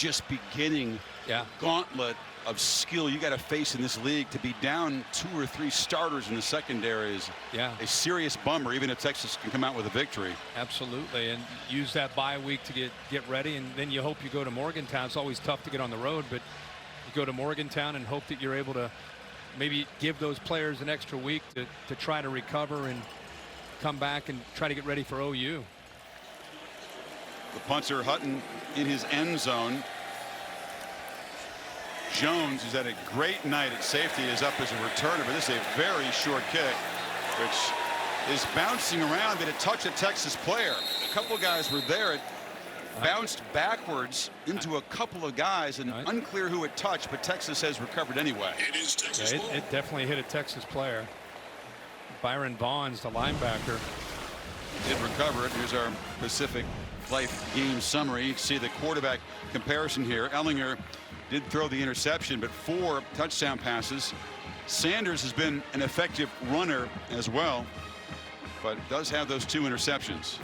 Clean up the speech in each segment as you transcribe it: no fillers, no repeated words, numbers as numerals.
just beginning gauntlet of skill you got to face in this league. To be down 2 or 3 starters in the secondary is a serious bummer, even if Texas can come out with a victory. Absolutely, and use that bye week to get ready, and then you hope you go to Morgantown. It's always tough to get on the road, but you go to Morgantown and hope that you're able to maybe give those players an extra week to try to recover and come back and try to get ready for OU. The punter Hutton in his end zone. Jones, who's had a great night at safety, is up as a returner, but this is a very short kick, which is bouncing around. Did it touch a Texas player? A couple of guys were there. It bounced backwards into a couple of guys, and unclear who it touched, but Texas has recovered anyway. It is Texas. It definitely hit a Texas player. Byron Bonds, the linebacker, did recover it. Here's our Pacific Life game summary. You can see the quarterback comparison here. Ellinger did throw the interception, but 4 touchdown passes. Sanders has been an effective runner as well, but does have those 2 interceptions.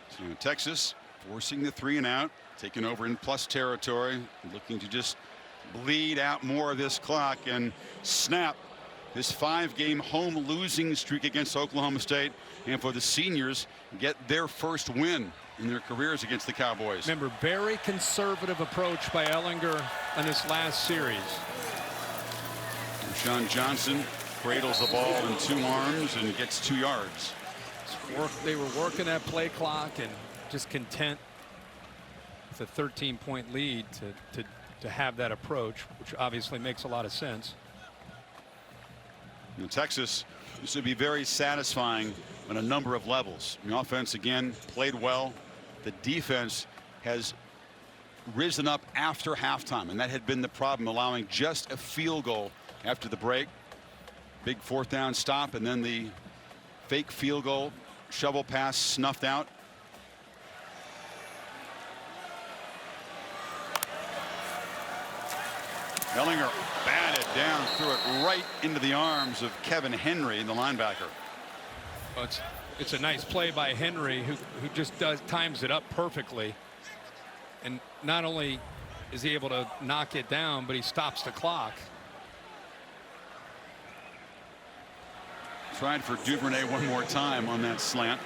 So Texas forcing the 3 and out, taking over in plus territory, looking to just bleed out more of this clock and snap this 5-game home losing streak against Oklahoma State, and for the seniors get their first win in their careers against the Cowboys. Remember, very conservative approach by Ellinger on this last series. Sean Johnson cradles the ball in 2 arms and gets 2 yards. They were working that play clock and just content with a 13-point lead to have that approach, which obviously makes a lot of sense. In Texas, this would be very satisfying on a number of levels. The offense again played well. The defense has risen up after halftime, and that had been the problem, allowing just a field goal after the break. Big 4th down stop, and then the fake field goal, shovel pass snuffed out. Ellinger batted down, threw it right into the arms of Kevin Henry, the linebacker. Well, it's a nice play by Henry, who just times it up perfectly. And not only is he able to knock it down, but he stops the clock. Tried for Duvernay one more time on that slant.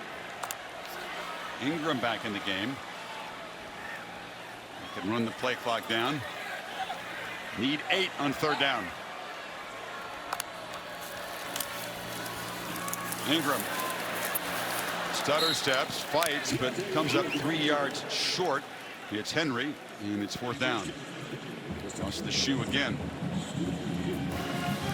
Ingram back in the game. He can run the play clock down. Need 8 on 3rd down. Ingram stutter steps, fights, but comes up 3 yards short. It's Henry, and it's 4th down. Lost the shoe again.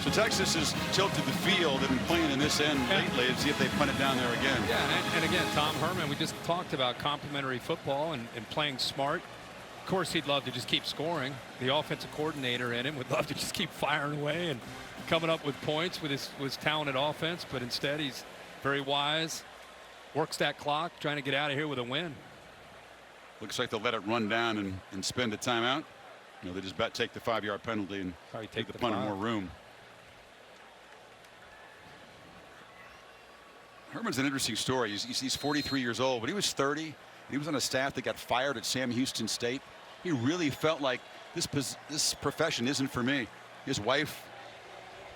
So Texas has tilted the field and been playing in this end lately, and see if they punt it down there again. Yeah, and again, Tom Herman, we just talked about complementary football and playing smart. Of course, he'd love to just keep scoring. The offensive coordinator in him would love to just keep firing away and coming up with points with his talented offense, but instead he's very wise, works that clock, trying to get out of here with a win. Looks like they'll let it run down and spend a timeout. You know, they just take the 5-yard penalty and probably take the punter more room. Herman's an interesting story. He's 43 years old, but he was 30. He was on a staff that got fired at Sam Houston State. He really felt like this profession isn't for me. His wife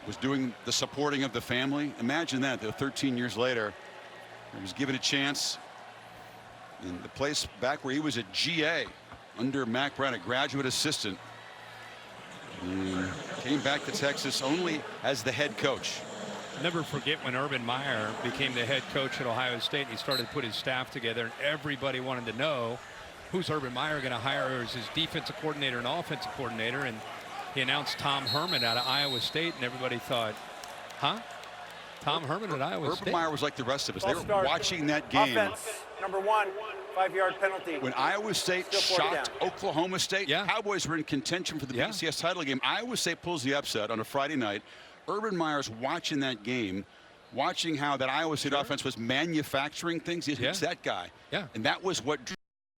was doing the supporting of the family. Imagine that, though, 13 years later, he was given a chance in the place back where he was a GA under Mack Brown, a graduate assistant. And came back to Texas only as the head coach. Never forget when Urban Meyer became the head coach at Ohio State and he started to put his staff together, and everybody wanted to know who's Urban Meyer going to hire as his defensive coordinator and offensive coordinator, and he announced Tom Herman out of Iowa State, and everybody thought, huh? Tom Herman at Iowa State? Urban Meyer was like the rest of us. They were watching that game. Offense, number 1, 5-yard penalty. When Iowa State shocked Oklahoma State, Cowboys were in contention for the BCS title game. Iowa State pulls the upset on a Friday night. Urban Meyer's watching that game, watching how that Iowa State offense was manufacturing things. It's that guy. Yeah. And that was what